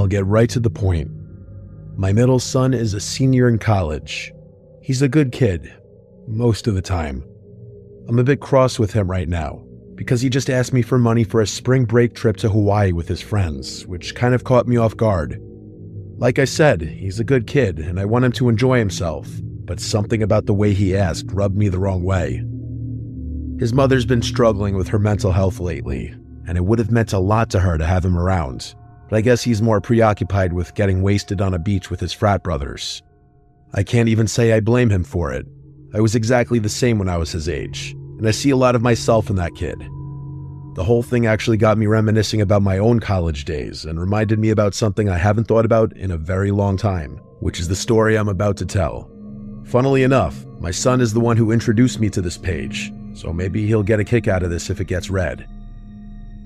I'll get right to the point. My middle son is a senior in college. He's a good kid, most of the time. I'm a bit cross with him right now, because he just asked me for money for a spring break trip to Hawaii with his friends, which kind of caught me off guard. Like I said, he's a good kid, and I want him to enjoy himself, but something about the way he asked rubbed me the wrong way. His mother's been struggling with her mental health lately, and it would have meant a lot to her to have him around, but I guess he's more preoccupied with getting wasted on a beach with his frat brothers. I can't even say I blame him for it. I was exactly the same when I was his age, and I see a lot of myself in that kid. The whole thing actually got me reminiscing about my own college days and reminded me about something I haven't thought about in a very long time, which is the story I'm about to tell. Funnily enough, my son is the one who introduced me to this page, so maybe he'll get a kick out of this if it gets read.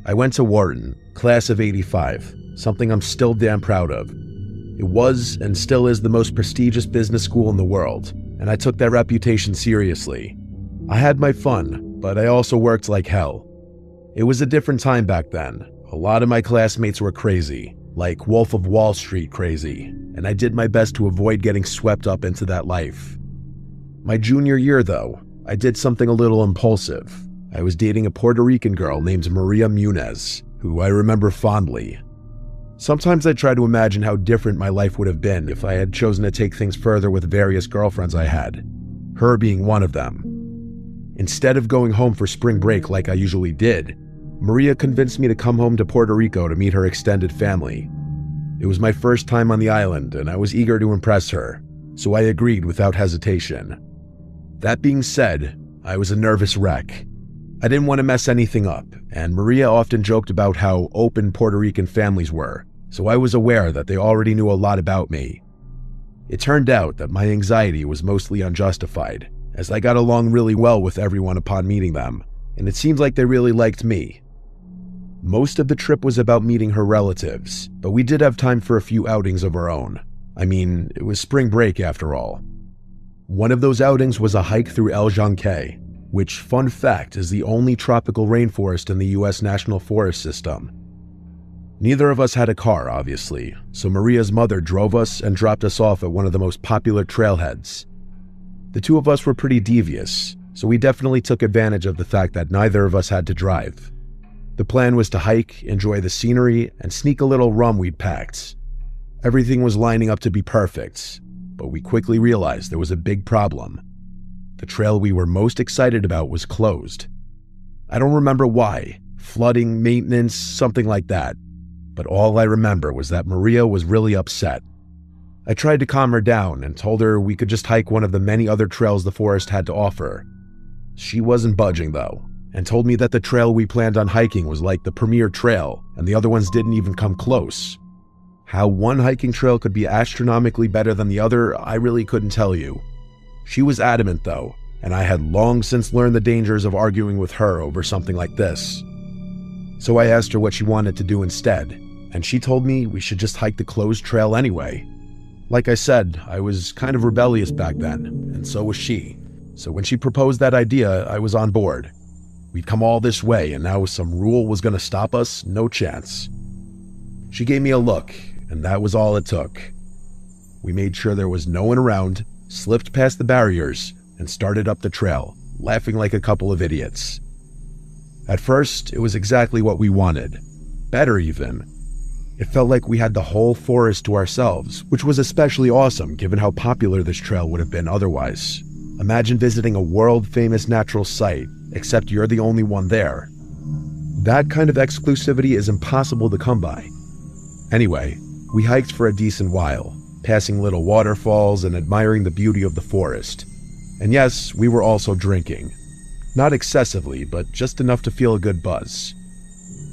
I went to Wharton, class of '85, something I'm still damn proud of. It was and still is the most prestigious business school in the world, and I took that reputation seriously. I had my fun, but I also worked like hell. It was a different time back then. A lot of my classmates were crazy, like Wolf of Wall Street crazy, and I did my best to avoid getting swept up into that life. My junior year, though, I did something a little impulsive. I was dating a Puerto Rican girl named Maria Munez, who I remember fondly. Sometimes I try to imagine how different my life would have been if I had chosen to take things further with various girlfriends I had, her being one of them. Instead of going home for spring break like I usually did, Maria convinced me to come home to Puerto Rico to meet her extended family. It was my first time on the island, and I was eager to impress her, so I agreed without hesitation. That being said, I was a nervous wreck. I didn't want to mess anything up, and Maria often joked about how open Puerto Rican families were, so I was aware that they already knew a lot about me. It turned out that my anxiety was mostly unjustified, as I got along really well with everyone upon meeting them, and it seemed like they really liked me. Most of the trip was about meeting her relatives, but we did have time for a few outings of our own. I mean, it was spring break after all. One of those outings was a hike through El Janqué, which, fun fact, is the only tropical rainforest in the US National Forest System. Neither of us had a car, obviously, so Maria's mother drove us and dropped us off at one of the most popular trailheads. The two of us were pretty devious, so we definitely took advantage of the fact that neither of us had to drive. The plan was to hike, enjoy the scenery, and sneak a little rum we'd packed. Everything was lining up to be perfect, but we quickly realized there was a big problem. The trail we were most excited about was closed. I don't remember why, flooding, maintenance, something like that, but all I remember was that Maria was really upset. I tried to calm her down and told her we could just hike one of the many other trails the forest had to offer. She wasn't budging though, and told me that the trail we planned on hiking was like the premier trail, and the other ones didn't even come close. How one hiking trail could be astronomically better than the other, I really couldn't tell you. She was adamant though, and I had long since learned the dangers of arguing with her over something like this. So I asked her what she wanted to do instead, and she told me we should just hike the closed trail anyway. Like I said, I was kind of rebellious back then, and so was she. So when she proposed that idea, I was on board. We'd come all this way, and now some rule was going to stop us? No chance. She gave me a look, and that was all it took. We made sure there was no one around, slipped past the barriers, and started up the trail, laughing like a couple of idiots. At first, it was exactly what we wanted. Better even. It felt like we had the whole forest to ourselves, which was especially awesome given how popular this trail would have been otherwise. Imagine visiting a world-famous natural site, except you're the only one there. That kind of exclusivity is impossible to come by. Anyway, we hiked for a decent while, passing little waterfalls and admiring the beauty of the forest. And yes, we were also drinking. Not excessively, but just enough to feel a good buzz.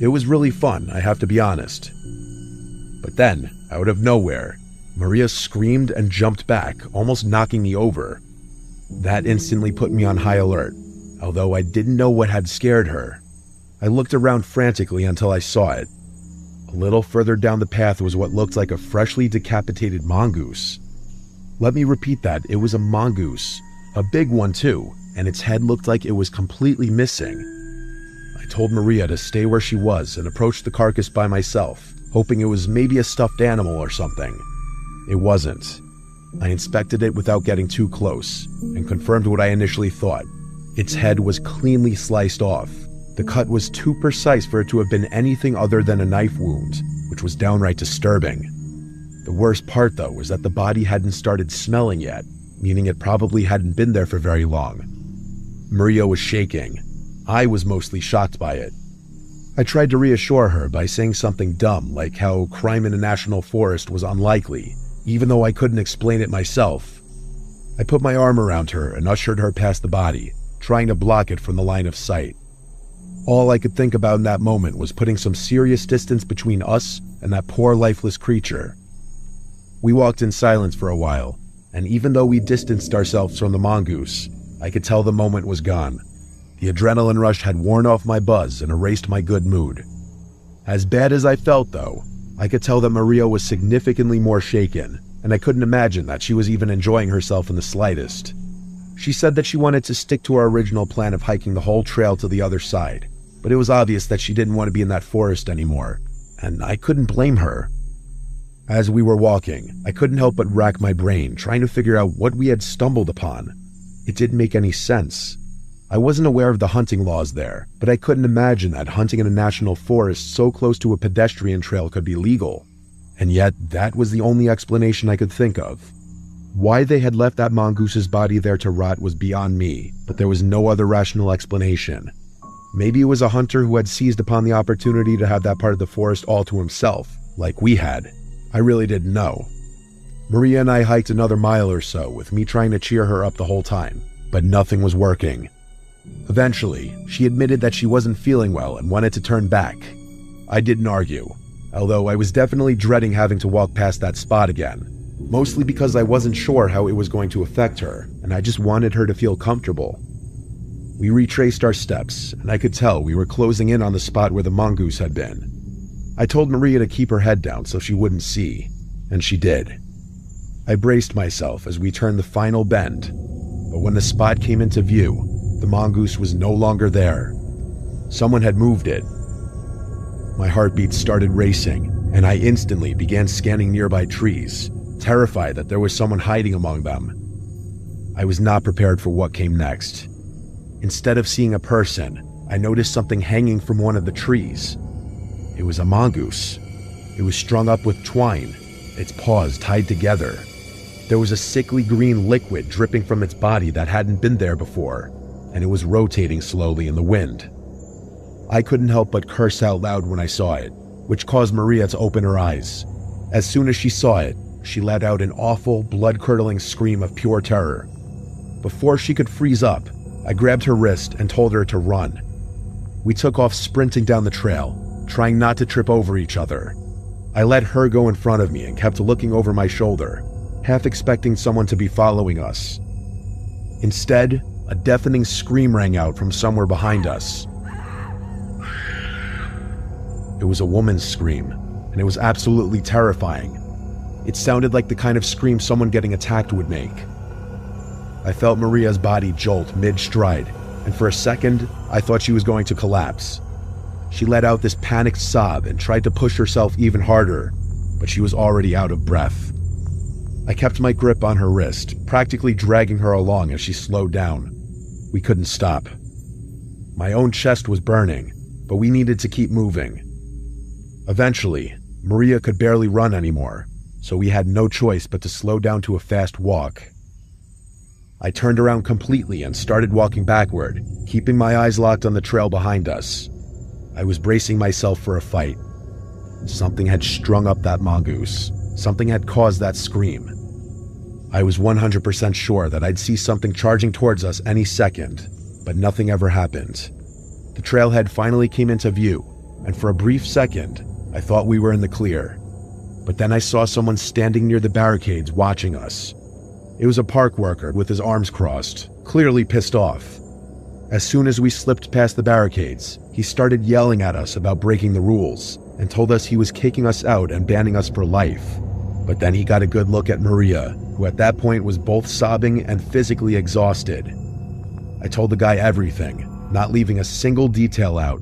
It was really fun, I have to be honest. But then, out of nowhere, Maria screamed and jumped back, almost knocking me over. That instantly put me on high alert, although I didn't know what had scared her. I looked around frantically until I saw it. A little further down the path was what looked like a freshly decapitated mongoose. Let me repeat that, it was a mongoose. A big one too, and its head looked like it was completely missing. I told Maria to stay where she was and approached the carcass by myself, hoping it was maybe a stuffed animal or something. It wasn't. I inspected it without getting too close and confirmed what I initially thought. Its head was cleanly sliced off. The cut was too precise for it to have been anything other than a knife wound, which was downright disturbing. The worst part, though, was that the body hadn't started smelling yet, meaning it probably hadn't been there for very long. Maria was shaking. I was mostly shocked by it. I tried to reassure her by saying something dumb like how crime in a national forest was unlikely, even though I couldn't explain it myself. I put my arm around her and ushered her past the body, trying to block it from the line of sight. All I could think about in that moment was putting some serious distance between us and that poor lifeless creature. We walked in silence for a while, and even though we distanced ourselves from the mongoose, I could tell the moment was gone. The adrenaline rush had worn off my buzz and erased my good mood. As bad as I felt, though, I could tell that Maria was significantly more shaken, and I couldn't imagine that she was even enjoying herself in the slightest. She said that she wanted to stick to our original plan of hiking the whole trail to the other side, but it was obvious that she didn't want to be in that forest anymore, and I couldn't blame her. As we were walking, I couldn't help but rack my brain trying to figure out what we had stumbled upon. It didn't make any sense. I wasn't aware of the hunting laws there, but I couldn't imagine that hunting in a national forest so close to a pedestrian trail could be legal. And yet, that was the only explanation I could think of. Why they had left that mongoose's body there to rot was beyond me, but there was no other rational explanation. Maybe it was a hunter who had seized upon the opportunity to have that part of the forest all to himself, like we had. I really didn't know. Maria and I hiked another mile or so, with me trying to cheer her up the whole time, but nothing was working. Eventually, she admitted that she wasn't feeling well and wanted to turn back. I didn't argue, although I was definitely dreading having to walk past that spot again, mostly because I wasn't sure how it was going to affect her, and I just wanted her to feel comfortable. We retraced our steps, and I could tell we were closing in on the spot where the mongoose had been. I told Maria to keep her head down so she wouldn't see, and she did. I braced myself as we turned the final bend, but when the spot came into view, the mongoose was no longer there. Someone had moved it. My heartbeat started racing, and I instantly began scanning nearby trees, terrified that there was someone hiding among them. I was not prepared for what came next. Instead of seeing a person, I noticed something hanging from one of the trees. It was a mongoose. It was strung up with twine, its paws tied together. There was a sickly green liquid dripping from its body that hadn't been there before, and it was rotating slowly in the wind. I couldn't help but curse out loud when I saw it, which caused Maria to open her eyes. As soon as she saw it, she let out an awful, blood-curdling scream of pure terror. Before she could freeze up, I grabbed her wrist and told her to run. We took off sprinting down the trail, trying not to trip over each other. I let her go in front of me and kept looking over my shoulder, half expecting someone to be following us. Instead, a deafening scream rang out from somewhere behind us. It was a woman's scream, and it was absolutely terrifying. It sounded like the kind of scream someone getting attacked would make. I felt Maria's body jolt mid-stride, and for a second, I thought she was going to collapse. She let out this panicked sob and tried to push herself even harder, but she was already out of breath. I kept my grip on her wrist, practically dragging her along as she slowed down. We couldn't stop. My own chest was burning, but we needed to keep moving. Eventually, Maria could barely run anymore, so we had no choice but to slow down to a fast walk. I turned around completely and started walking backward, keeping my eyes locked on the trail behind us. I was bracing myself for a fight. Something had strung up that mongoose. Something had caused that scream. I was 100% sure that I'd see something charging towards us any second, but nothing ever happened. The trailhead finally came into view, and for a brief second, I thought we were in the clear. But then I saw someone standing near the barricades watching us. It was a park worker with his arms crossed, clearly pissed off. As soon as we slipped past the barricades, he started yelling at us about breaking the rules and told us he was kicking us out and banning us for life. But then he got a good look at Maria, who at that point was both sobbing and physically exhausted. I told the guy everything, not leaving a single detail out.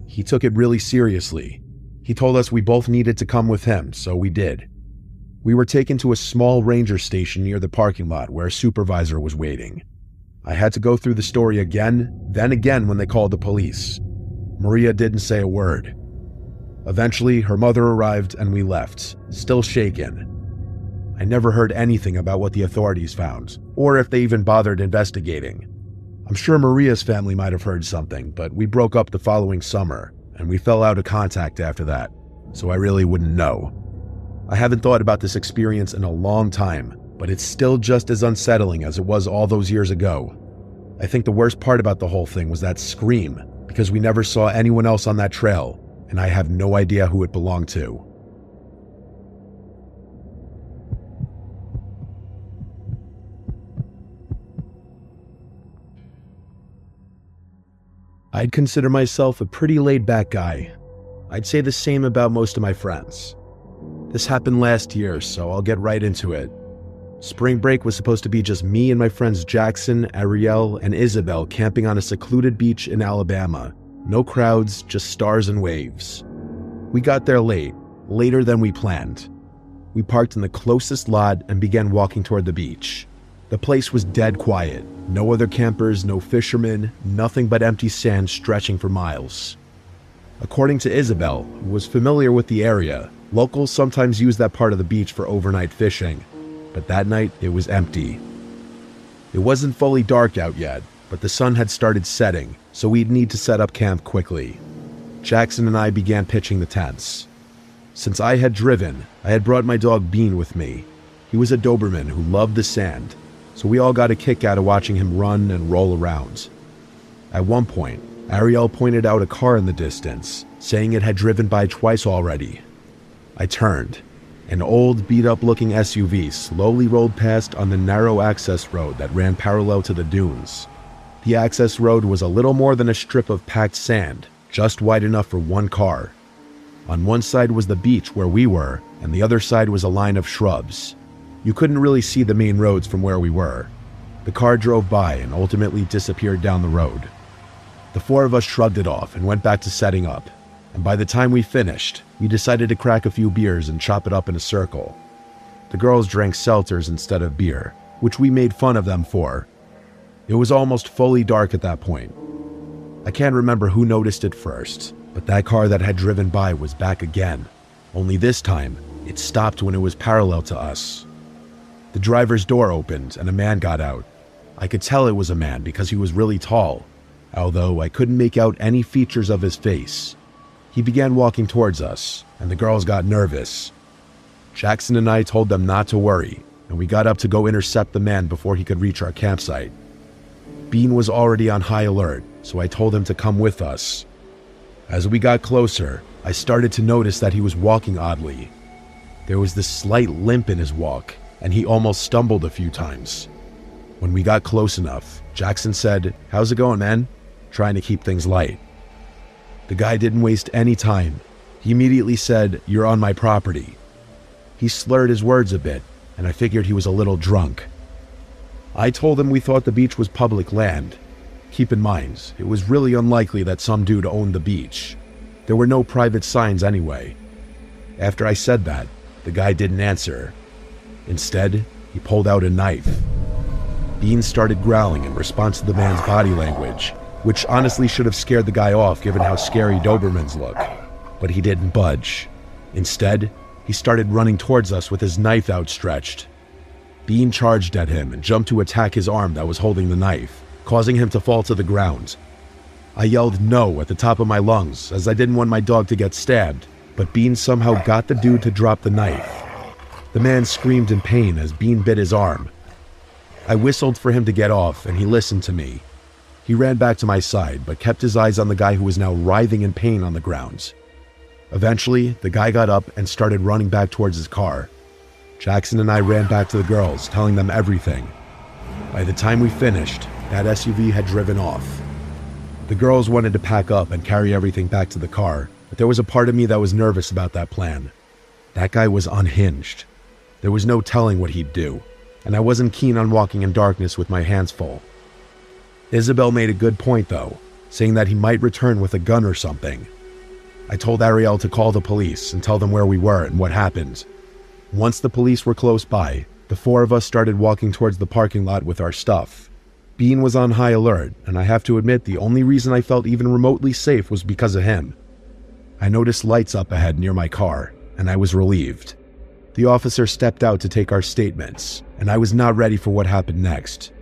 He took it really seriously. He told us we both needed to come with him, so we did. We were taken to a small ranger station near the parking lot where a supervisor was waiting. I had to go through the story again, then again when they called the police. Maria didn't say a word. Eventually, her mother arrived and we left, still shaken. I never heard anything about what the authorities found, or if they even bothered investigating. I'm sure Maria's family might have heard something, but we broke up the following summer, and we fell out of contact after that, so I really wouldn't know. I haven't thought about this experience in a long time, but it's still just as unsettling as it was all those years ago. I think the worst part about the whole thing was that scream, because we never saw anyone else on that trail, and I have no idea who it belonged to. I'd consider myself a pretty laid-back guy. I'd say the same about most of my friends. This happened last year, so I'll get right into it. Spring break was supposed to be just me and my friends Jackson, Ariel, and Isabel camping on a secluded beach in Alabama. No crowds, just stars and waves. We got there late, later than we planned. We parked in the closest lot and began walking toward the beach. The place was dead quiet. No other campers, no fishermen, nothing but empty sand stretching for miles. According to Isabel, who was familiar with the area, locals sometimes use that part of the beach for overnight fishing, but that night it was empty. It wasn't fully dark out yet, but the sun had started setting, so we'd need to set up camp quickly. Jackson and I began pitching the tents. Since I had driven, I had brought my dog Bean with me. He was a Doberman who loved the sand, so we all got a kick out of watching him run and roll around. At one point, Ariel pointed out a car in the distance, saying it had driven by twice already. I turned. An old, beat-up looking SUV slowly rolled past on the narrow access road that ran parallel to the dunes. The access road was a little more than a strip of packed sand, just wide enough for one car. On one side was the beach where we were, and the other side was a line of shrubs. You couldn't really see the main roads from where we were. The car drove by and ultimately disappeared down the road. The four of us shrugged it off and went back to setting up, and by the time we finished, we decided to crack a few beers and chop it up in a circle. The girls drank seltzers instead of beer, which we made fun of them for. It was almost fully dark at that point. I can't remember who noticed it first, but that car that had driven by was back again. Only this time, it stopped when it was parallel to us. The driver's door opened and a man got out. I could tell it was a man because he was really tall, although I couldn't make out any features of his face. He began walking towards us, and the girls got nervous. Jackson and I told them not to worry, and we got up to go intercept the man before he could reach our campsite. Bean was already on high alert, so I told him to come with us. As we got closer, I started to notice that he was walking oddly. There was this slight limp in his walk, and he almost stumbled a few times. When we got close enough, Jackson said, "How's it going, man?" trying to keep things light. The guy didn't waste any time. He immediately said, "You're on my property." He slurred his words a bit, and I figured he was a little drunk. I told him we thought the beach was public land. Keep in mind, it was really unlikely that some dude owned the beach. There were no private signs anyway. After I said that, the guy didn't answer. Instead, he pulled out a knife. Bean started growling in response to the man's body language, which honestly should have scared the guy off given how scary Dobermans look. But he didn't budge. Instead, he started running towards us with his knife outstretched. Bean charged at him and jumped to attack his arm that was holding the knife, causing him to fall to the ground. I yelled no at the top of my lungs as I didn't want my dog to get stabbed, but Bean somehow got the dude to drop the knife. The man screamed in pain as Bean bit his arm. I whistled for him to get off, and he listened to me. He ran back to my side, but kept his eyes on the guy who was now writhing in pain on the ground. Eventually, the guy got up and started running back towards his car. Jackson and I ran back to the girls, telling them everything. By the time we finished, that SUV had driven off. The girls wanted to pack up and carry everything back to the car, but there was a part of me that was nervous about that plan. That guy was unhinged. There was no telling what he'd do, and I wasn't keen on walking in darkness with my hands full. Isabel made a good point though, saying that he might return with a gun or something. I told Ariel to call the police and tell them where we were and what happened. Once the police were close by, the four of us started walking towards the parking lot with our stuff. Bean was on high alert, and I have to admit the only reason I felt even remotely safe was because of him. I noticed lights up ahead near my car, and I was relieved. The officer stepped out to take our statements, and I was not ready for what happened next.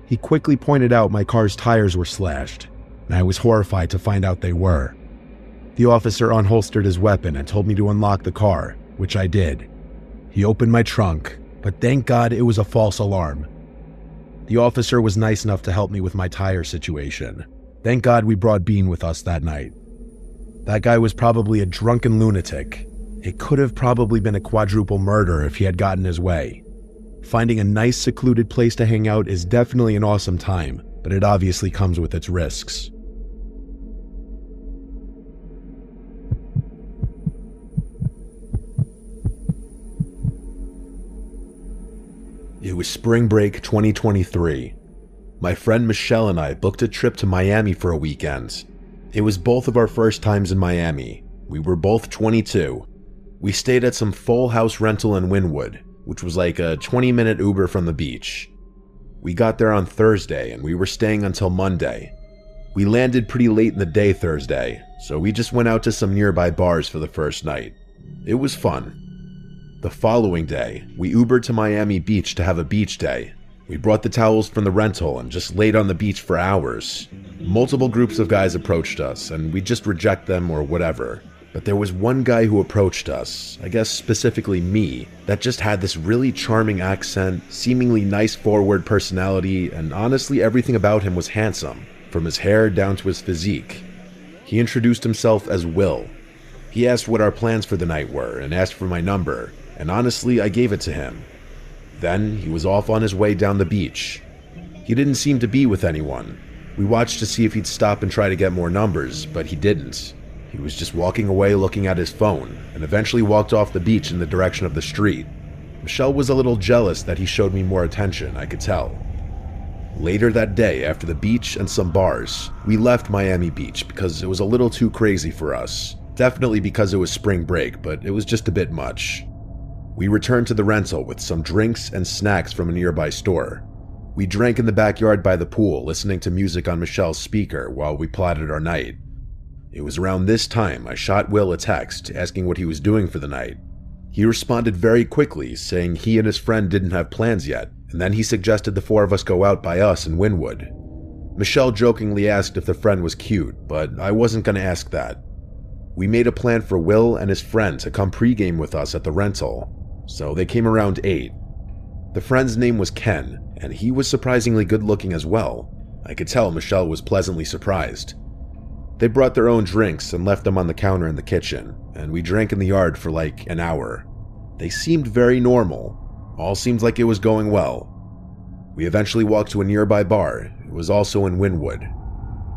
He quickly pointed out my car's tires were slashed, and I was horrified to find out they were. The officer unholstered his weapon and told me to unlock the car, which I did. He opened my trunk, but thank God it was a false alarm. The officer was nice enough to help me with my tire situation. Thank God we brought Bean with us that night. That guy was probably a drunken lunatic. It could have probably been a quadruple murder if he had gotten his way. Finding a nice secluded place to hang out is definitely an awesome time, but it obviously comes with its risks. It was spring break 2023. My friend Michelle and I booked a trip to Miami for a weekend. It was both of our first times in Miami. We were both 22. We stayed at some full house rental in Wynwood, which was like a 20-minute Uber from the beach. We got there on Thursday and we were staying until Monday. We landed pretty late in the day Thursday, so we just went out to some nearby bars for the first night. It was fun. The following day, we Ubered to Miami Beach to have a beach day. We brought the towels from the rental and just laid on the beach for hours. Multiple groups of guys approached us, and we just reject them or whatever. But there was one guy who approached us, I guess specifically me, that just had this really charming accent, seemingly nice forward personality, and honestly everything about him was handsome, from his hair down to his physique. He introduced himself as Will. He asked what our plans for the night were and asked for my number. And honestly, I gave it to him. Then he was off on his way down the beach. He didn't seem to be with anyone. We watched to see if he'd stop and try to get more numbers, but he didn't. He was just walking away looking at his phone, and eventually walked off the beach in the direction of the street. Michelle was a little jealous that he showed me more attention, I could tell. Later that day, after the beach and some bars, we left Miami Beach because it was a little too crazy for us. Definitely because it was spring break, but it was just a bit much. We returned to the rental with some drinks and snacks from a nearby store. We drank in the backyard by the pool, listening to music on Michelle's speaker while we plotted our night. It was around this time I shot Will a text asking what he was doing for the night. He responded very quickly, saying he and his friend didn't have plans yet, and then he suggested the four of us go out by us in Wynwood. Michelle jokingly asked if the friend was cute, but I wasn't going to ask that. We made a plan for Will and his friend to come pregame with us at the rental. So they came around 8. The friend's name was Ken, and he was surprisingly good looking as well. I could tell Michelle was pleasantly surprised. They brought their own drinks and left them on the counter in the kitchen, and we drank in the yard for like an hour. They seemed very normal. All seemed like it was going well. We eventually walked to a nearby bar. It was also in Wynwood.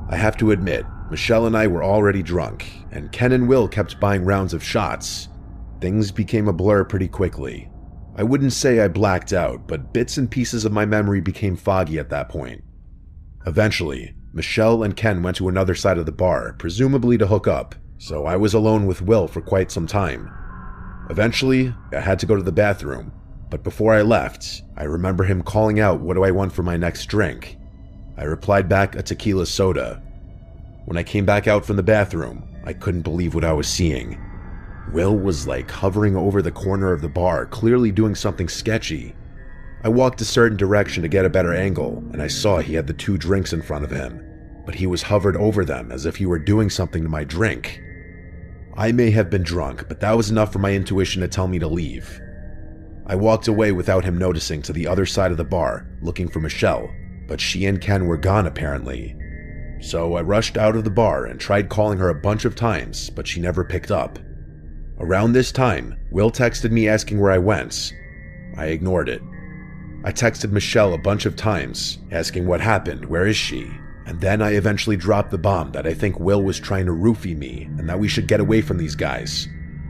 I have to admit, Michelle and I were already drunk, and Ken and Will kept buying rounds of shots. Things became a blur pretty quickly. I wouldn't say I blacked out, but bits and pieces of my memory became foggy at that point. Eventually, Michelle and Ken went to another side of the bar, presumably to hook up, so I was alone with Will for quite some time. Eventually, I had to go to the bathroom, but before I left, I remember him calling out, "What do I want for my next drink?" I replied back, "A tequila soda." When I came back out from the bathroom, I couldn't believe what I was seeing. Will was like hovering over the corner of the bar, clearly doing something sketchy. I walked a certain direction to get a better angle, and I saw he had the 2 drinks in front of him, but he was hovered over them as if he were doing something to my drink. I may have been drunk, but that was enough for my intuition to tell me to leave. I walked away without him noticing to the other side of the bar, looking for Michelle, but she and Ken were gone apparently. So I rushed out of the bar and tried calling her a bunch of times, but she never picked up. Around this time, Will texted me asking where I went. I ignored it. I texted Michelle a bunch of times, asking what happened, where is she? And then I eventually dropped the bomb that I think Will was trying to roofie me and that we should get away from these guys.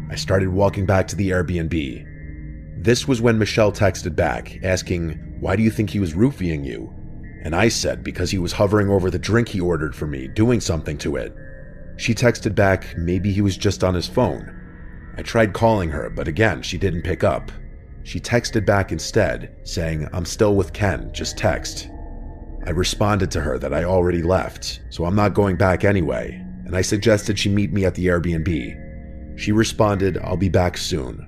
I started walking back to the Airbnb. This was when Michelle texted back, asking, "Why do you think he was roofieing you?" And I said because he was hovering over the drink he ordered for me, doing something to it. She texted back maybe he was just on his phone. I tried calling her, but again, she didn't pick up. She texted back instead, saying, "I'm still with Ken, just text." I responded to her that I already left, so I'm not going back anyway, and I suggested she meet me at the Airbnb. She responded, "I'll be back soon."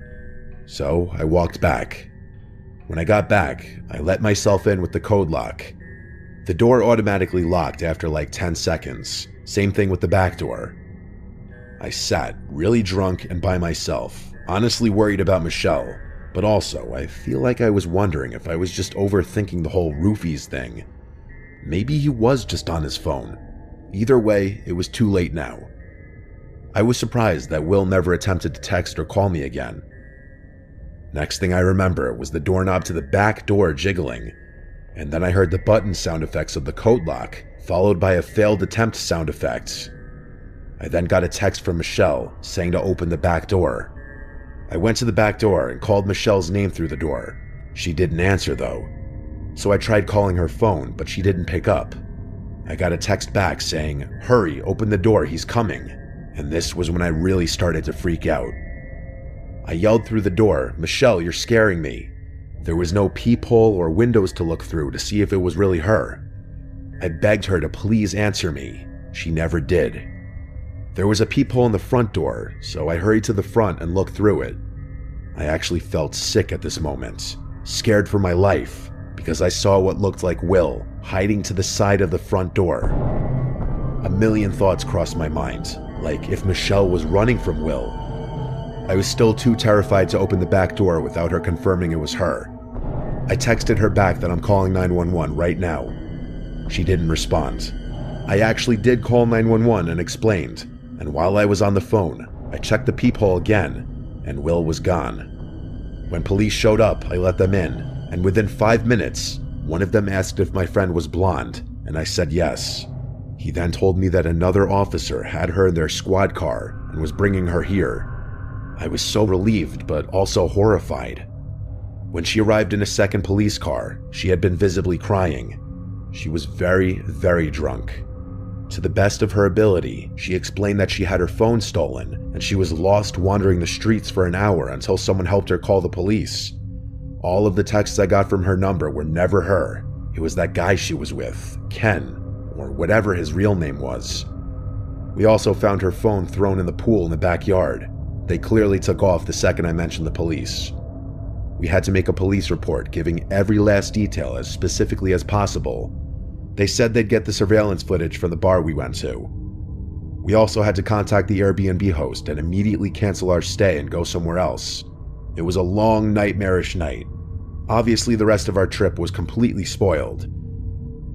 So I walked back. When I got back, I let myself in with the code lock. The door automatically locked after like 10 seconds. Same thing with the back door. I sat, really drunk and by myself, honestly worried about Michelle, but also I feel like I was wondering if I was just overthinking the whole roofies thing. Maybe he was just on his phone. Either way, it was too late now. I was surprised that Will never attempted to text or call me again. Next thing I remember was the doorknob to the back door jiggling, and then I heard the button sound effects of the code lock, followed by a failed attempt sound effect. I then got a text from Michelle saying to open the back door. I went to the back door and called Michelle's name through the door. She didn't answer though. So I tried calling her phone, but she didn't pick up. I got a text back saying, "Hurry, open the door, he's coming." And this was when I really started to freak out. I yelled through the door, "Michelle, you're scaring me." There was no peephole or windows to look through to see if it was really her. I begged her to please answer me. She never did. There was a peephole in the front door, so I hurried to the front and looked through it. I actually felt sick at this moment, scared for my life, because I saw what looked like Will hiding to the side of the front door. A million thoughts crossed my mind, like if Michelle was running from Will. I was still too terrified to open the back door without her confirming it was her. I texted her back that I'm calling 911 right now. She didn't respond. I actually did call 911 and explained, and while I was on the phone, I checked the peephole again, and Will was gone. When police showed up, I let them in, and within 5 minutes, one of them asked if my friend was blonde, and I said yes. He then told me that another officer had her in their squad car and was bringing her here. I was so relieved, but also horrified. When she arrived in a second police car, she had been visibly crying. She was very, very drunk. To the best of her ability, she explained that she had her phone stolen and she was lost wandering the streets for an hour until someone helped her call the police. All of the texts I got from her number were never her. It was that guy she was with, Ken, or whatever his real name was. We also found her phone thrown in the pool in the backyard. They clearly took off the second I mentioned the police. We had to make a police report giving every last detail as specifically as possible. They said they'd get the surveillance footage from the bar we went to. We also had to contact the Airbnb host and immediately cancel our stay and go somewhere else. It was a long, nightmarish night. Obviously, the rest of our trip was completely spoiled.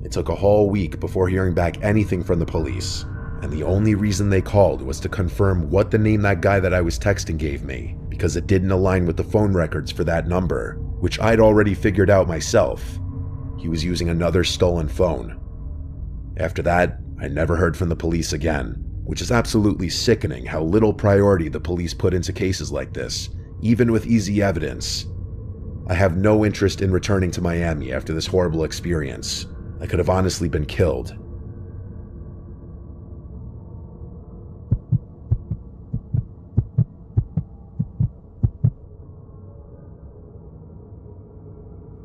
It took a whole week before hearing back anything from the police, and the only reason they called was to confirm what the name that guy that I was texting gave me, because it didn't align with the phone records for that number, which I'd already figured out myself. He was using another stolen phone. After that, I never heard from the police again, which is absolutely sickening how little priority the police put into cases like this, even with easy evidence. I have no interest in returning to Miami after this horrible experience. I could have honestly been killed.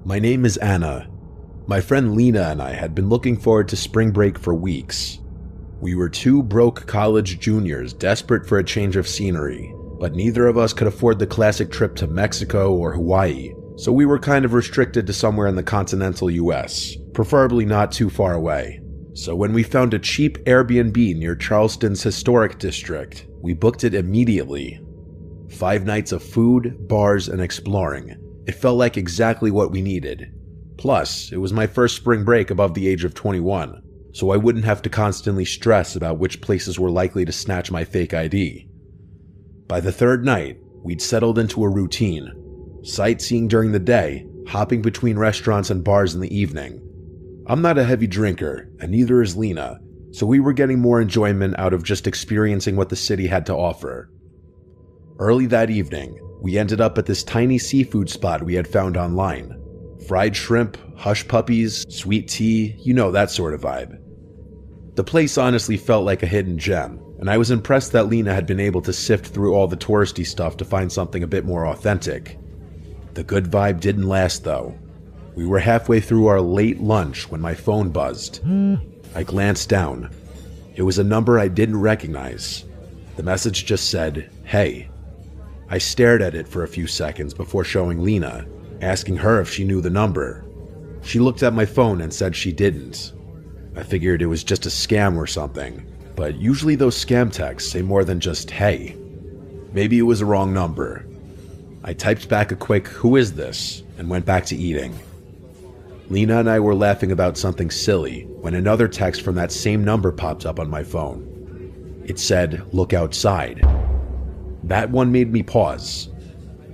My name is Anna. My friend Lena and I had been looking forward to spring break for weeks. We were two broke college juniors desperate for a change of scenery, but neither of us could afford the classic trip to Mexico or Hawaii, so we were kind of restricted to somewhere in the continental US, preferably not too far away. So when we found a cheap Airbnb near Charleston's historic district, we booked it immediately. 5 nights of food, bars, and exploring. It felt like exactly what we needed. Plus, it was my first spring break above the age of 21, so I wouldn't have to constantly stress about which places were likely to snatch my fake ID. By the 3rd night, we'd settled into a routine. Sightseeing during the day, hopping between restaurants and bars in the evening. I'm not a heavy drinker, and neither is Lena, so we were getting more enjoyment out of just experiencing what the city had to offer. Early that evening, we ended up at this tiny seafood spot we had found online. Fried shrimp, hush puppies, sweet tea, you know, that sort of vibe. The place honestly felt like a hidden gem, and I was impressed that Lena had been able to sift through all the touristy stuff to find something a bit more authentic. The good vibe didn't last though. We were halfway through our late lunch when my phone buzzed. I glanced down. It was a number I didn't recognize. The message just said, "Hey." I stared at it for a few seconds before showing Lena, asking her if she knew the number. She looked at my phone and said she didn't. I figured it was just a scam or something, but usually those scam texts say more than just "hey." Maybe it was a wrong number. I typed back a quick "who is this?" and went back to eating. Lena and I were laughing about something silly when another text from that same number popped up on my phone. It said, "Look outside." That one made me pause.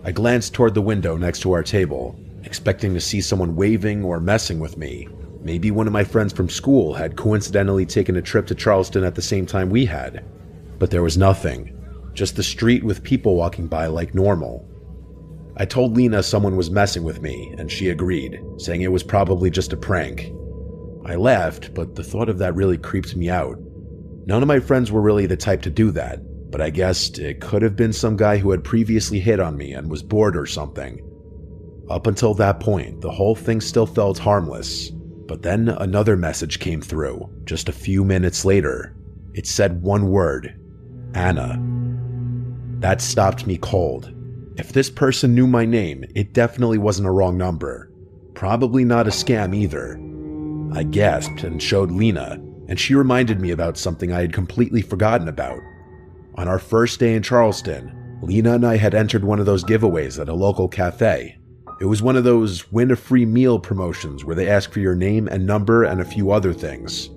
I glanced toward the window next to our table, expecting to see someone waving or messing with me. Maybe one of my friends from school had coincidentally taken a trip to Charleston at the same time we had. But there was nothing, just the street with people walking by like normal. I told Lena someone was messing with me, and she agreed, saying it was probably just a prank. I laughed, but the thought of that really creeped me out. None of my friends were really the type to do that, but I guessed it could have been some guy who had previously hit on me and was bored or something. Up until that point, the whole thing still felt harmless, but then another message came through, just a few minutes later. It said one word, "Anna." That stopped me cold. If this person knew my name, it definitely wasn't a wrong number. Probably not a scam either. I gasped and showed Lena, and she reminded me about something I had completely forgotten about. On our first day in Charleston, Lena and I had entered one of those giveaways at a local cafe. It was one of those win a free meal promotions where they ask for your name and number and a few other things.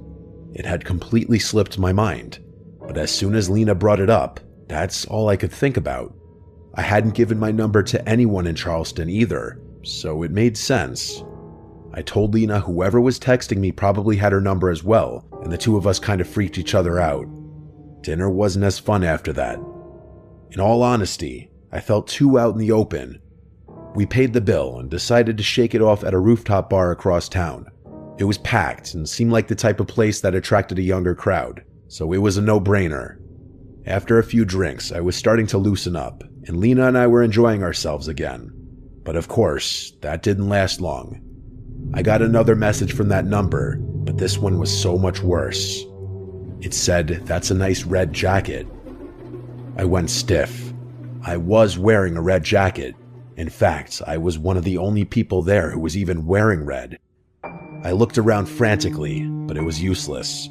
It had completely slipped my mind, but as soon as Lena brought it up, that's all I could think about. I hadn't given my number to anyone in Charleston either, so it made sense. I told Lena whoever was texting me probably had her number as well, and the two of us kind of freaked each other out. Dinner wasn't as fun after that. In all honesty, I felt too out in the open. We paid the bill and decided to shake it off at a rooftop bar across town. It was packed and seemed like the type of place that attracted a younger crowd, so it was a no-brainer. After a few drinks, I was starting to loosen up, and Lena and I were enjoying ourselves again. But of course, that didn't last long. I got another message from that number, but this one was so much worse. It said, "That's a nice red jacket." I went stiff. I was wearing a red jacket. In fact, I was one of the only people there who was even wearing red. I looked around frantically, but it was useless.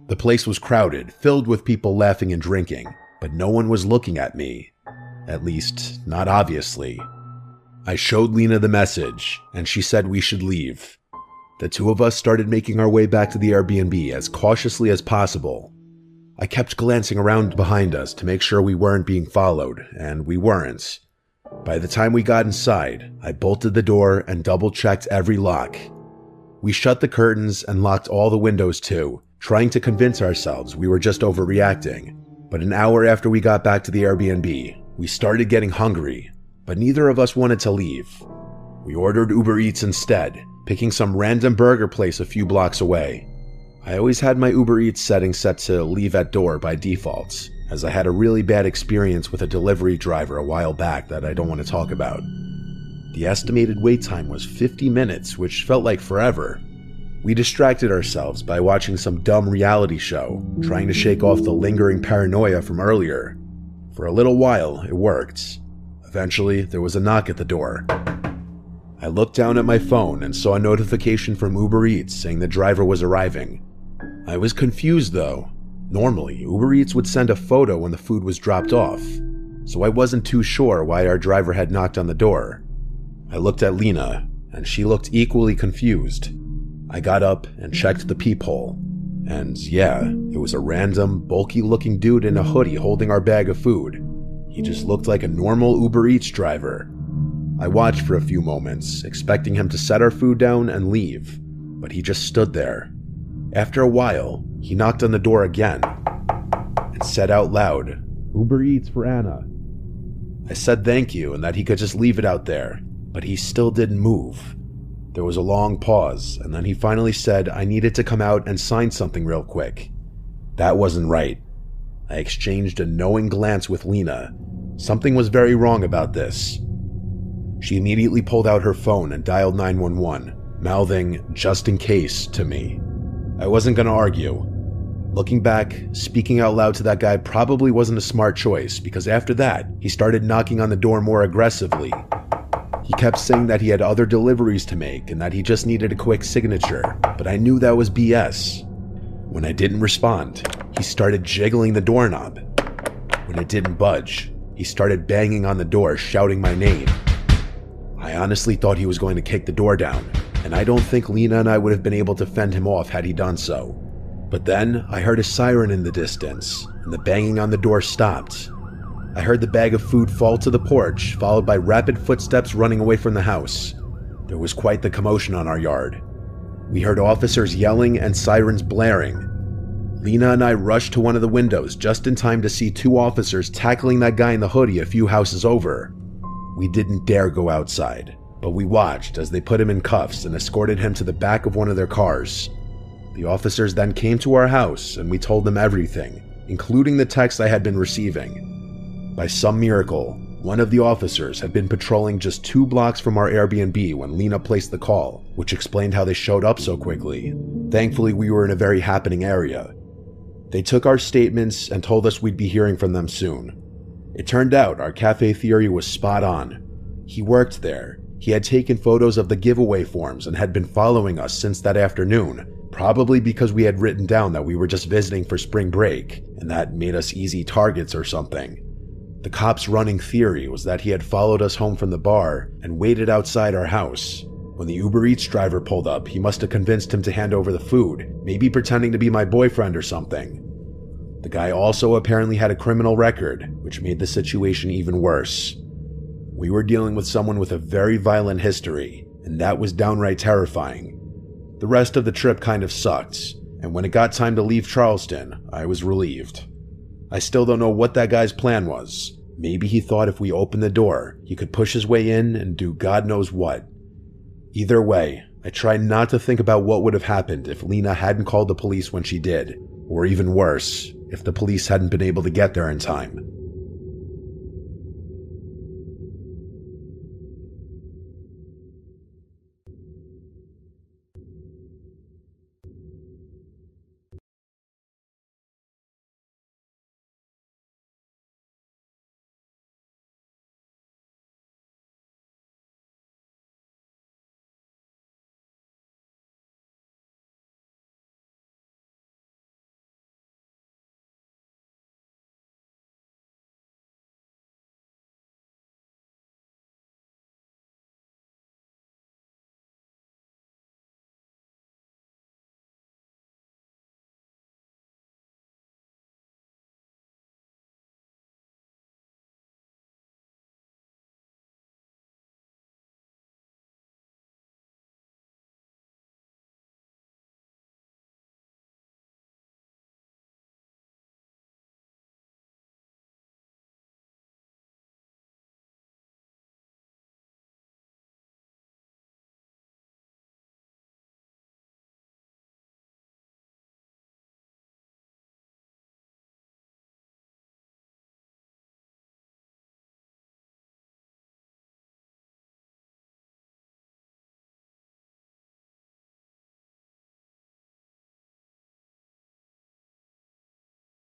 The place was crowded, filled with people laughing and drinking, but no one was looking at me. At least, not obviously. I showed Lena the message, and she said we should leave. The two of us started making our way back to the Airbnb as cautiously as possible. I kept glancing around behind us to make sure we weren't being followed, and we weren't. By the time we got inside, I bolted the door and double-checked every lock. We shut the curtains and locked all the windows too, trying to convince ourselves we were just overreacting. But an hour after we got back to the Airbnb, we started getting hungry, but neither of us wanted to leave. We ordered Uber Eats instead, picking some random burger place a few blocks away. I always had my Uber Eats setting set to leave at door by default, as I had a really bad experience with a delivery driver a while back that I don't want to talk about. The estimated wait time was 50 minutes, which felt like forever. We distracted ourselves by watching some dumb reality show, trying to shake off the lingering paranoia from earlier. For a little while, it worked. Eventually, there was a knock at the door. I looked down at my phone and saw a notification from Uber Eats saying the driver was arriving. I was confused though. Normally, Uber Eats would send a photo when the food was dropped off, so I wasn't too sure why our driver had knocked on the door. I looked at Lena, and she looked equally confused. I got up and checked the peephole, and yeah, it was a random, bulky-looking dude in a hoodie holding our bag of food. He just looked like a normal Uber Eats driver. I watched for a few moments, expecting him to set our food down and leave, but he just stood there. After a while, he knocked on the door again and said out loud, "Uber Eats for Anna." I said thank you and that he could just leave it out there, but he still didn't move. There was a long pause, and then he finally said I needed to come out and sign something real quick. That wasn't right. I exchanged a knowing glance with Lena. Something was very wrong about this. She immediately pulled out her phone and dialed 911, mouthing, "just in case," to me. I wasn't going to argue. Looking back, speaking out loud to that guy probably wasn't a smart choice, because after that, he started knocking on the door more aggressively. He kept saying that he had other deliveries to make and that he just needed a quick signature, but I knew that was BS. When I didn't respond, he started jiggling the doorknob. When it didn't budge, he started banging on the door, shouting my name. I honestly thought he was going to kick the door down, and I don't think Lena and I would have been able to fend him off had he done so. But then I heard a siren in the distance, and the banging on the door stopped. I heard the bag of food fall to the porch, followed by rapid footsteps running away from the house. There was quite the commotion on our yard. We heard officers yelling and sirens blaring. Lena and I rushed to one of the windows just in time to see two officers tackling that guy in the hoodie a few houses over. We didn't dare go outside, but we watched as they put him in cuffs and escorted him to the back of one of their cars. The officers then came to our house and we told them everything, including the texts I had been receiving. By some miracle, one of the officers had been patrolling just 2 blocks from our Airbnb when Lena placed the call, which explained how they showed up so quickly. Thankfully, we were in a very happening area. They took our statements and told us we'd be hearing from them soon. It turned out our cafe theory was spot on. He worked there. He had taken photos of the giveaway forms and had been following us since that afternoon, probably because we had written down that we were just visiting for spring break, and that made us easy targets or something. The cops' running theory was that he had followed us home from the bar and waited outside our house. When the Uber Eats driver pulled up, he must have convinced him to hand over the food, maybe pretending to be my boyfriend or something. The guy also apparently had a criminal record, which made the situation even worse. We were dealing with someone with a very violent history, and that was downright terrifying. The rest of the trip kind of sucked, and when it got time to leave Charleston, I was relieved. I still don't know what that guy's plan was. Maybe he thought if we opened the door, he could push his way in and do God knows what. Either way, I try not to think about what would have happened if Lena hadn't called the police when she did, or even worse, if the police hadn't been able to get there in time.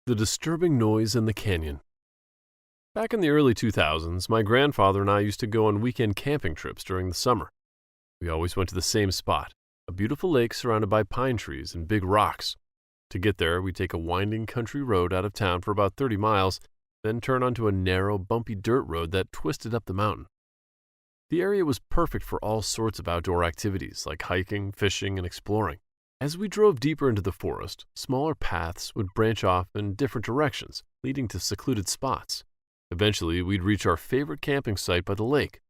The disturbing noise in the canyon. Back in the early 2000s, my grandfather and I used to go on weekend camping trips during the summer. We always went to the same spot, a beautiful lake surrounded by pine trees and big rocks. To get there, we'd take a winding country road out of town for about 30 miles, then turn onto a narrow, bumpy dirt road that twisted up the mountain. The area was perfect for all sorts of outdoor activities like hiking, fishing, and exploring. As we drove deeper into the forest, smaller paths would branch off in different directions, leading to secluded spots. Eventually, we'd reach our favorite camping site by the lake.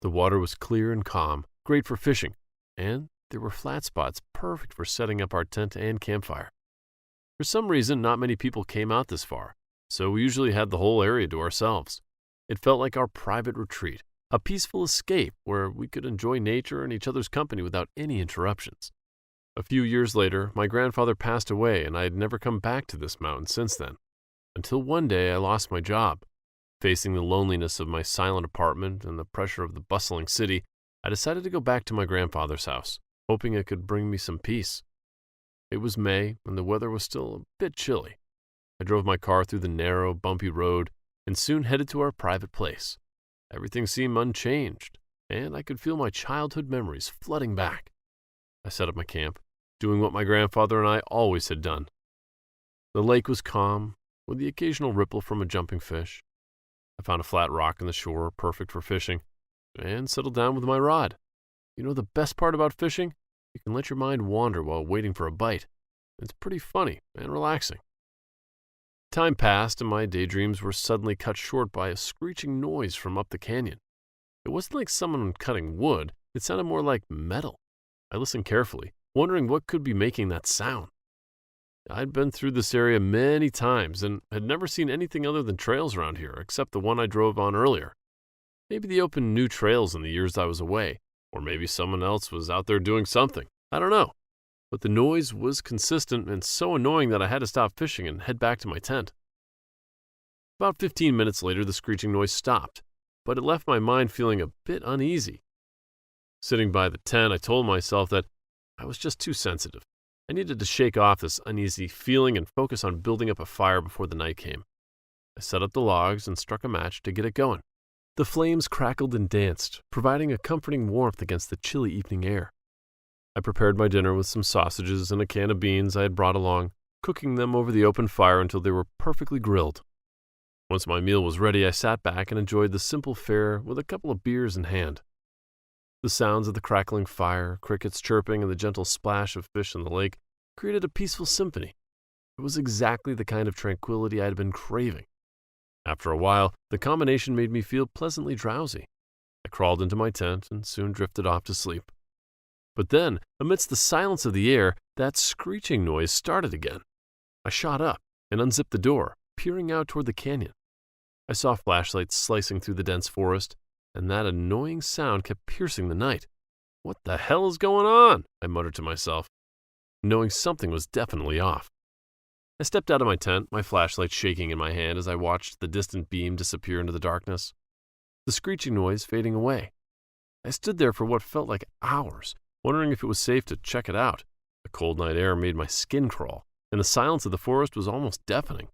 The water was clear and calm, great for fishing, and there were flat spots perfect for setting up our tent and campfire. For some reason, not many people came out this far, so we usually had the whole area to ourselves. It felt like our private retreat, a peaceful escape where we could enjoy nature and each other's company without any interruptions. A few years later, my grandfather passed away, and I had never come back to this mountain since then. until one day I lost my job. Facing the loneliness of my silent apartment and the pressure of the bustling city, I decided to go back to my grandfather's house, hoping it could bring me some peace. It was May, and the weather was still a bit chilly. I drove my car through the narrow, bumpy road and soon headed to our private place. Everything seemed unchanged, and I could feel my childhood memories flooding back. I set up my camp, doing what my grandfather and I always had done. The lake was calm, with the occasional ripple from a jumping fish. I found a flat rock on the shore, perfect for fishing, and settled down with my rod. You know the best part about fishing? You can let your mind wander while waiting for a bite. It's pretty funny and relaxing. Time passed, and my daydreams were suddenly cut short by a screeching noise from up the canyon. It wasn't like someone cutting wood. It sounded more like metal. I listened carefully, wondering what could be making that sound. I'd been through this area many times and had never seen anything other than trails around here, except the one I drove on earlier. Maybe they opened new trails in the years I was away, or maybe someone else was out there doing something. I don't know. But the noise was consistent and so annoying that I had to stop fishing and head back to my tent. About 15 minutes later, the screeching noise stopped, but it left my mind feeling a bit uneasy. Sitting by the tent, I told myself that I was just too sensitive. I needed to shake off this uneasy feeling and focus on building up a fire before the night came. I set up the logs and struck a match to get it going. The flames crackled and danced, providing a comforting warmth against the chilly evening air. I prepared my dinner with some sausages and a can of beans I had brought along, cooking them over the open fire until they were perfectly grilled. Once my meal was ready, I sat back and enjoyed the simple fare with a couple of beers in hand. The sounds of the crackling fire, crickets chirping, and the gentle splash of fish in the lake created a peaceful symphony. It was exactly the kind of tranquility I had been craving. After a while, the combination made me feel pleasantly drowsy. I crawled into my tent and soon drifted off to sleep. But then, amidst the silence of the air, that screeching noise started again. I shot up and unzipped the door, peering out toward the canyon. I saw flashlights slicing through the dense forest, and that annoying sound kept piercing the night. What the hell is going on? I muttered to myself, knowing something was definitely off. I stepped out of my tent, my flashlight shaking in my hand as I watched the distant beam disappear into the darkness, the screeching noise fading away. I stood there for what felt like hours, wondering if it was safe to check it out. The cold night air made my skin crawl, and the silence of the forest was almost deafening.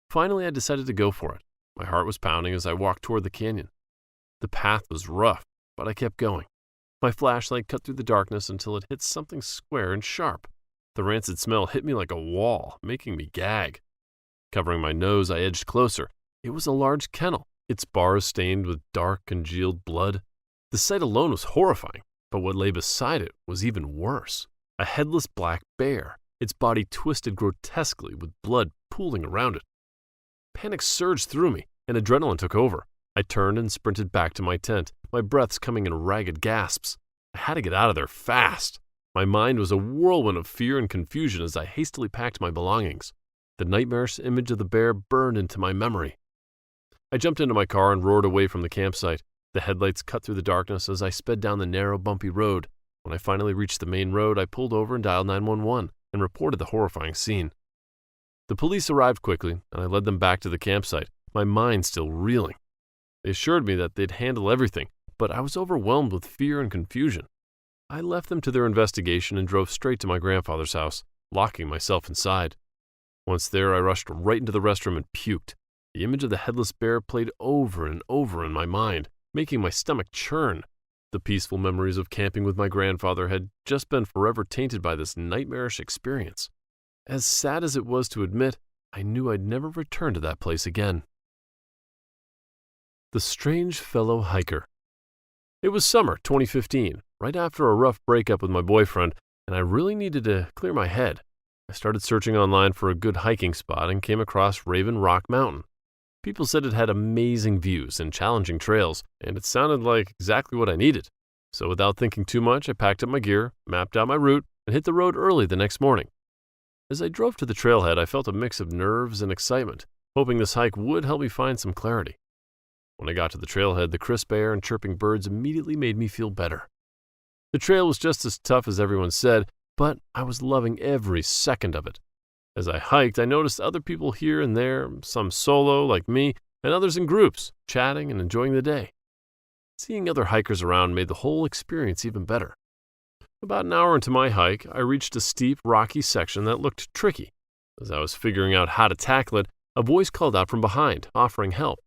Finally, I decided to go for it. My heart was pounding as I walked toward the canyon. The path was rough, but I kept going. My flashlight cut through the darkness until it hit something square and sharp. The rancid smell hit me like a wall, making me gag. Covering my nose, I edged closer. It was a large kennel, its bars stained with dark, congealed blood. The sight alone was horrifying, but what lay beside it was even worse. A headless black bear, its body twisted grotesquely with blood pooling around it. Panic surged through me, and adrenaline took over. I turned and sprinted back to my tent, my breaths coming in ragged gasps. I had to get out of there fast. My mind was a whirlwind of fear and confusion as I hastily packed my belongings. The nightmarish image of the bear burned into my memory. I jumped into my car and roared away from the campsite. The headlights cut through the darkness as I sped down the narrow, bumpy road. When I finally reached the main road, I pulled over and dialed 911 and reported the horrifying scene. The police arrived quickly, and I led them back to the campsite, my mind still reeling. They assured me that they'd handle everything, but I was overwhelmed with fear and confusion. I left them to their investigation and drove straight to my grandfather's house, locking myself inside. Once there, I rushed right into the restroom and puked. The image of the headless bear played over and over in my mind, making my stomach churn. The peaceful memories of camping with my grandfather had just been forever tainted by this nightmarish experience. As sad as it was to admit, I knew I'd never return to that place again. The Strange Fellow Hiker. It was summer 2015, right after a rough breakup with my boyfriend, and I really needed to clear my head. I started searching online for a good hiking spot and came across Raven Rock Mountain. People said it had amazing views and challenging trails, and it sounded like exactly what I needed. So without thinking too much, I packed up my gear, mapped out my route, and hit the road early the next morning. As I drove to the trailhead, I felt a mix of nerves and excitement, hoping this hike would help me find some clarity. When I got to the trailhead, the crisp air and chirping birds immediately made me feel better. The trail was just as tough as everyone said, but I was loving every second of it. As I hiked, I noticed other people here and there, some solo like me, and others in groups, chatting and enjoying the day. Seeing other hikers around made the whole experience even better. About an hour into my hike, I reached a steep, rocky section that looked tricky. As I was figuring out how to tackle it, a voice called out from behind, offering help.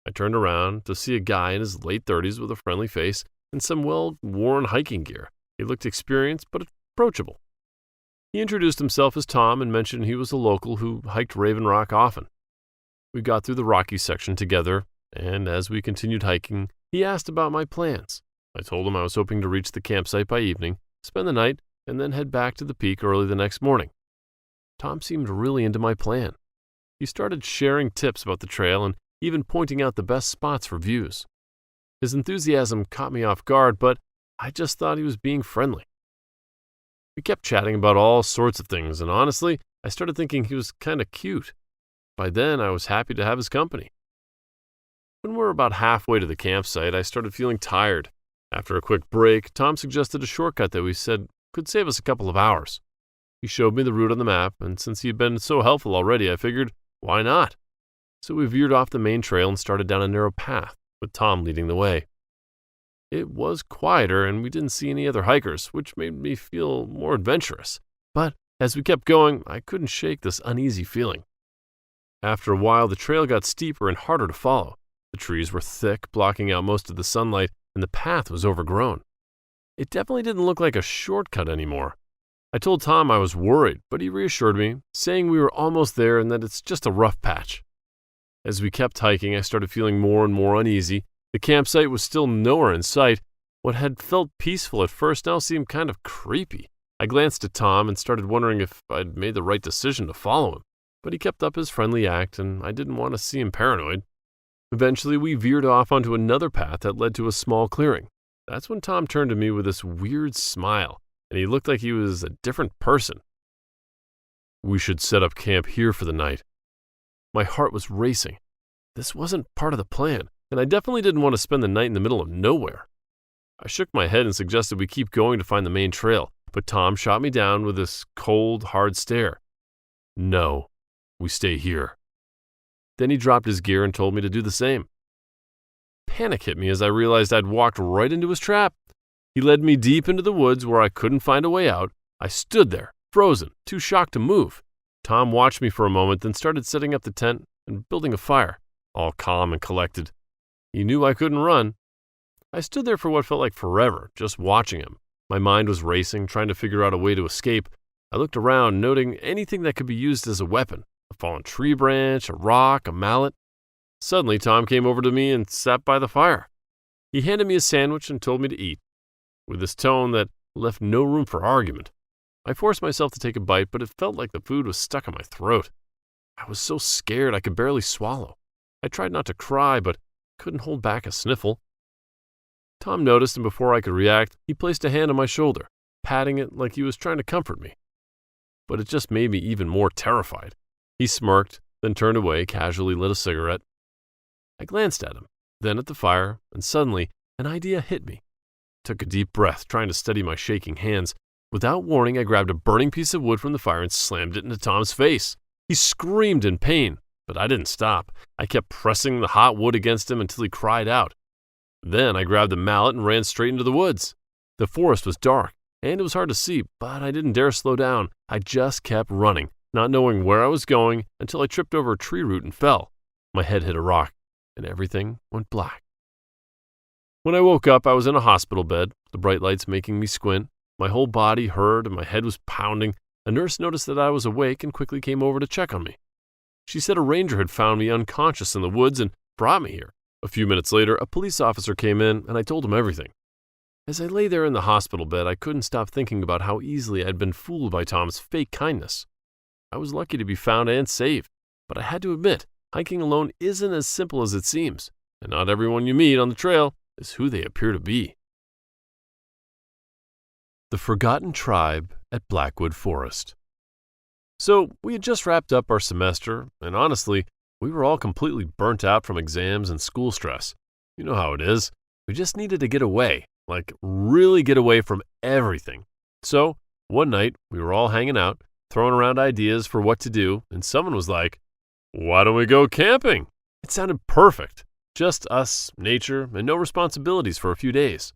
I turned around to see a guy in his late 30s with a friendly face and some well-worn hiking gear. He looked experienced but approachable. He introduced himself as Tom and mentioned he was a local who hiked Raven Rock often. We got through the rocky section together, and as we continued hiking, he asked about my plans. I told him I was hoping to reach the campsite by evening, spend the night, and then head back to the peak early the next morning. Tom seemed really into my plan. He started sharing tips about the trail and even pointing out the best spots for views. His enthusiasm caught me off guard, but I just thought he was being friendly. We kept chatting about all sorts of things, and honestly, I started thinking he was kind of cute. By then, I was happy to have his company. When we were about halfway to the campsite, I started feeling tired. After a quick break, Tom suggested a shortcut that we said could save us a couple of hours. He showed me the route on the map, and since he had been so helpful already, I figured, why not? So we veered off the main trail and started down a narrow path, with Tom leading the way. It was quieter, and we didn't see any other hikers, which made me feel more adventurous. But as we kept going, I couldn't shake this uneasy feeling. After a while, the trail got steeper and harder to follow. The trees were thick, blocking out most of the sunlight, and the path was overgrown. It definitely didn't look like a shortcut anymore. I told Tom I was worried, but he reassured me, saying we were almost there and that it's just a rough patch. As we kept hiking, I started feeling more and more uneasy. The campsite was still nowhere in sight. What had felt peaceful at first now seemed kind of creepy. I glanced at Tom and started wondering if I'd made the right decision to follow him, but he kept up his friendly act and I didn't want to see him paranoid. Eventually, we veered off onto another path that led to a small clearing. That's when Tom turned to me with this weird smile, and he looked like he was a different person. "We should set up camp here for the night." My heart was racing. This wasn't part of the plan, and I definitely didn't want to spend the night in the middle of nowhere. I shook my head and suggested we keep going to find the main trail, but Tom shot me down with this cold, hard stare. "No, we stay here." Then he dropped his gear and told me to do the same. Panic hit me as I realized I'd walked right into his trap. He led me deep into the woods where I couldn't find a way out. I stood there, frozen, too shocked to move. Tom watched me for a moment, then started setting up the tent and building a fire, all calm and collected. He knew I couldn't run. I stood there for what felt like forever, just watching him. My mind was racing, trying to figure out a way to escape. I looked around, noting anything that could be used as a weapon. A fallen tree branch, a rock, a mallet. Suddenly, Tom came over to me and sat by the fire. He handed me a sandwich and told me to eat, with this tone that left no room for argument. I forced myself to take a bite, but it felt like the food was stuck in my throat. I was so scared I could barely swallow. I tried not to cry, but couldn't hold back a sniffle. Tom noticed, and before I could react, he placed a hand on my shoulder, patting it like he was trying to comfort me. But it just made me even more terrified. He smirked, then turned away, casually lit a cigarette. I glanced at him, then at the fire, and suddenly an idea hit me. I took a deep breath, trying to steady my shaking hands. Without warning, I grabbed a burning piece of wood from the fire and slammed it into Tom's face. He screamed in pain, but I didn't stop. I kept pressing the hot wood against him until he cried out. Then I grabbed the mallet and ran straight into the woods. The forest was dark, and it was hard to see, but I didn't dare slow down. I just kept running, not knowing where I was going, until I tripped over a tree root and fell. My head hit a rock, and everything went black. When I woke up, I was in a hospital bed, the bright lights making me squint. My whole body hurt and my head was pounding. A nurse noticed that I was awake and quickly came over to check on me. She said a ranger had found me unconscious in the woods and brought me here. A few minutes later, a police officer came in and I told him everything. As I lay there in the hospital bed, I couldn't stop thinking about how easily I'd been fooled by Tom's fake kindness. I was lucky to be found and saved, but I had to admit, hiking alone isn't as simple as it seems, and not everyone you meet on the trail is who they appear to be. The Forgotten Tribe at Blackwood Forest. So, we had just wrapped up our semester, and honestly, we were all completely burnt out from exams and school stress. You know how it is. We just needed to get away, like really get away from everything. So, one night, we were all hanging out, throwing around ideas for what to do, and someone was like, "Why don't we go camping?" It sounded perfect. Just us, nature, and no responsibilities for a few days.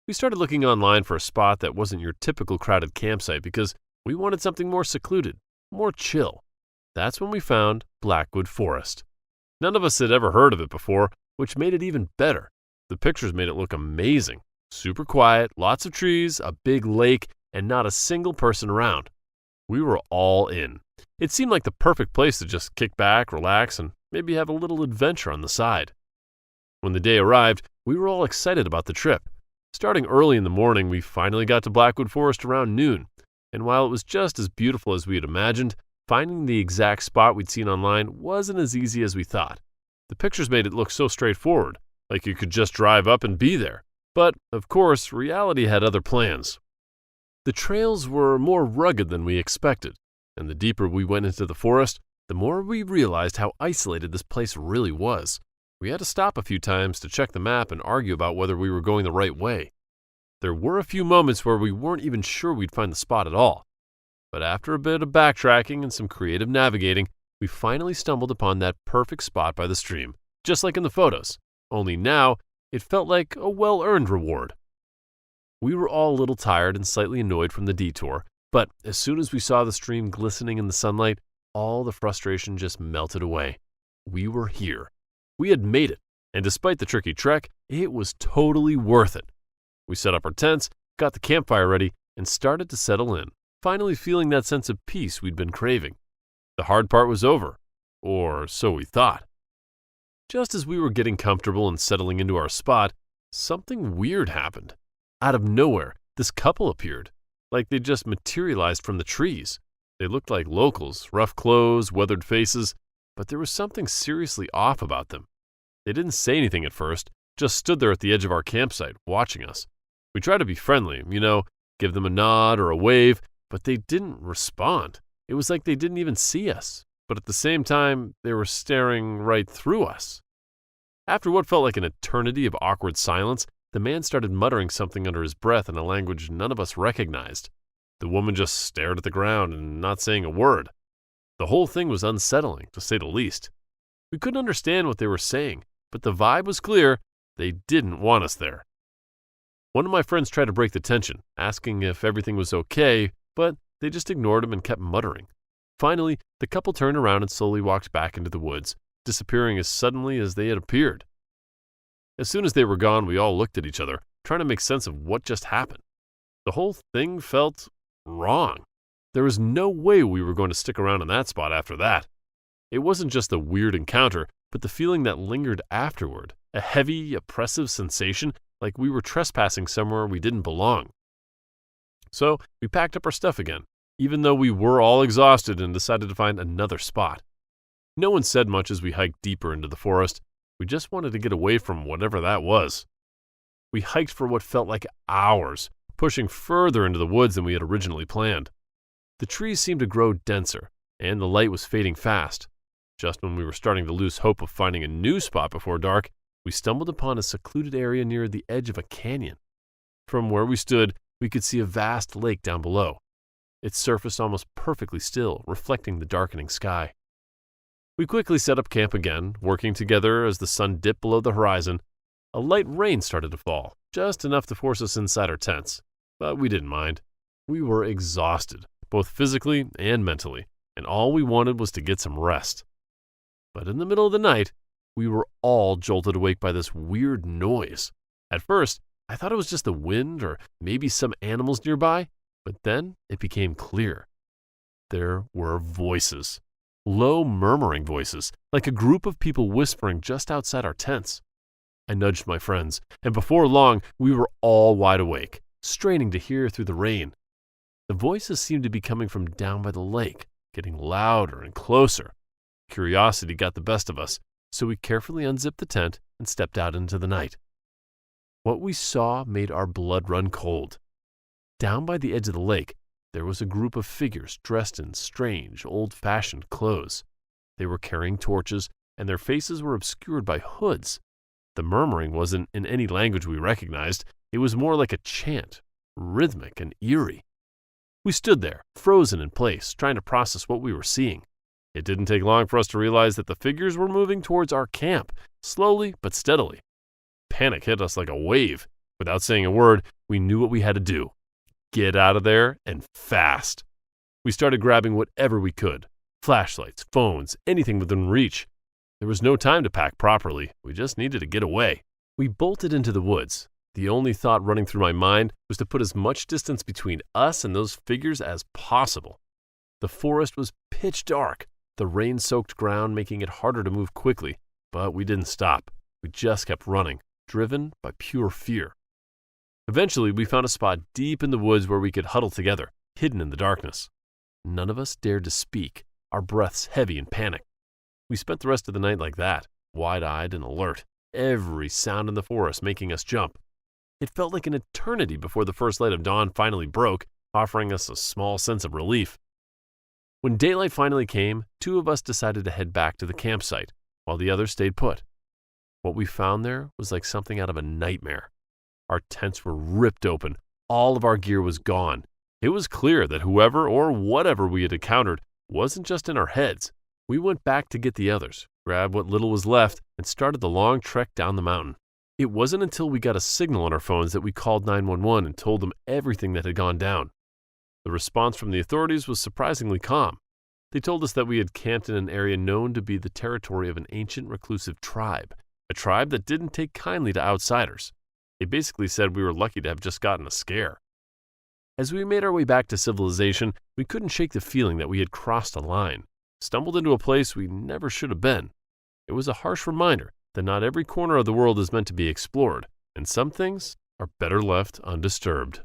We started looking online for a spot that wasn't your typical crowded campsite because we wanted something more secluded, more chill. That's when we found Blackwood Forest. None of us had ever heard of it before, which made it even better. The pictures made it look amazing. Super quiet, lots of trees, a big lake, and not a single person around. We were all in. It seemed like the perfect place to just kick back, relax, and maybe have a little adventure on the side. When the day arrived, we were all excited about the trip. Starting early in the morning, we finally got to Blackwood Forest around noon, and while it was just as beautiful as we had imagined, finding the exact spot we'd seen online wasn't as easy as we thought. The pictures made it look so straightforward, like you could just drive up and be there. But, of course, reality had other plans. The trails were more rugged than we expected, and the deeper we went into the forest, the more we realized how isolated this place really was. We had to stop a few times to check the map and argue about whether we were going the right way. There were a few moments where we weren't even sure we'd find the spot at all. But after a bit of backtracking and some creative navigating, we finally stumbled upon that perfect spot by the stream, just like in the photos. Only now, it felt like a well-earned reward. We were all a little tired and slightly annoyed from the detour, but as soon as we saw the stream glistening in the sunlight, all the frustration just melted away. We were here. We had made it, and despite the tricky trek, it was totally worth it. We set up our tents, got the campfire ready, and started to settle in, finally feeling that sense of peace we'd been craving. The hard part was over, or so we thought. Just as we were getting comfortable and settling into our spot, something weird happened. Out of nowhere, this couple appeared, like they just materialized from the trees. They looked like locals, rough clothes, weathered faces, but there was something seriously off about them. They didn't say anything at first, just stood there at the edge of our campsite, watching us. We tried to be friendly, give them a nod or a wave, but they didn't respond. It was like they didn't even see us, but at the same time, they were staring right through us. After what felt like an eternity of awkward silence, the man started muttering something under his breath in a language none of us recognized. The woman just stared at the ground and not saying a word. The whole thing was unsettling, to say the least. We couldn't understand what they were saying, but the vibe was clear. They didn't want us there. One of my friends tried to break the tension, asking if everything was okay, but they just ignored him and kept muttering. Finally, the couple turned around and slowly walked back into the woods, disappearing as suddenly as they had appeared. As soon as they were gone, we all looked at each other, trying to make sense of what just happened. The whole thing felt wrong. There was no way we were going to stick around in that spot after that. It wasn't just a weird encounter, but the feeling that lingered afterward, a heavy, oppressive sensation like we were trespassing somewhere we didn't belong. So we packed up our stuff again, even though we were all exhausted, and decided to find another spot. No one said much as we hiked deeper into the forest. We just wanted to get away from whatever that was. We hiked for what felt like hours, pushing further into the woods than we had originally planned. The trees seemed to grow denser, and the light was fading fast. Just when we were starting to lose hope of finding a new spot before dark, we stumbled upon a secluded area near the edge of a canyon. From where we stood, we could see a vast lake down below. Its surface almost perfectly still, reflecting the darkening sky. We quickly set up camp again, working together as the sun dipped below the horizon. A light rain started to fall, just enough to force us inside our tents, but we didn't mind. We were exhausted, both physically and mentally, and all we wanted was to get some rest. But in the middle of the night, we were all jolted awake by this weird noise. At first, I thought it was just the wind or maybe some animals nearby, but then it became clear. There were voices, low murmuring voices, like a group of people whispering just outside our tents. I nudged my friends, and before long, we were all wide awake, straining to hear through the rain. The voices seemed to be coming from down by the lake, getting louder and closer. Curiosity got the best of us, so we carefully unzipped the tent and stepped out into the night. What we saw made our blood run cold. Down by the edge of the lake, there was a group of figures dressed in strange, old-fashioned clothes. They were carrying torches, and their faces were obscured by hoods. The murmuring wasn't in any language we recognized. It was more like a chant, rhythmic and eerie. We stood there, frozen in place, trying to process what we were seeing. It didn't take long for us to realize that the figures were moving towards our camp, slowly but steadily. Panic hit us like a wave. Without saying a word, we knew what we had to do. Get out of there, and fast. We started grabbing whatever we could. Flashlights, phones, anything within reach. There was no time to pack properly. We just needed to get away. We bolted into the woods. The only thought running through my mind was to put as much distance between us and those figures as possible. The forest was pitch dark, the rain-soaked ground making it harder to move quickly, but we didn't stop. We just kept running, driven by pure fear. Eventually, we found a spot deep in the woods where we could huddle together, hidden in the darkness. None of us dared to speak, our breaths heavy in panic. We spent the rest of the night like that, wide-eyed and alert, every sound in the forest making us jump. It felt like an eternity before the first light of dawn finally broke, offering us a small sense of relief. When daylight finally came, 2 of us decided to head back to the campsite, while the others stayed put. What we found there was like something out of a nightmare. Our tents were ripped open. All of our gear was gone. It was clear that whoever or whatever we had encountered wasn't just in our heads. We went back to get the others, grabbed what little was left, and started the long trek down the mountain. It wasn't until we got a signal on our phones that we called 911 and told them everything that had gone down. The response from the authorities was surprisingly calm. They told us that we had camped in an area known to be the territory of an ancient reclusive tribe, a tribe that didn't take kindly to outsiders. They basically said we were lucky to have just gotten a scare. As we made our way back to civilization, we couldn't shake the feeling that we had crossed a line, stumbled into a place we never should have been. It was a harsh reminder that not every corner of the world is meant to be explored, and some things are better left undisturbed.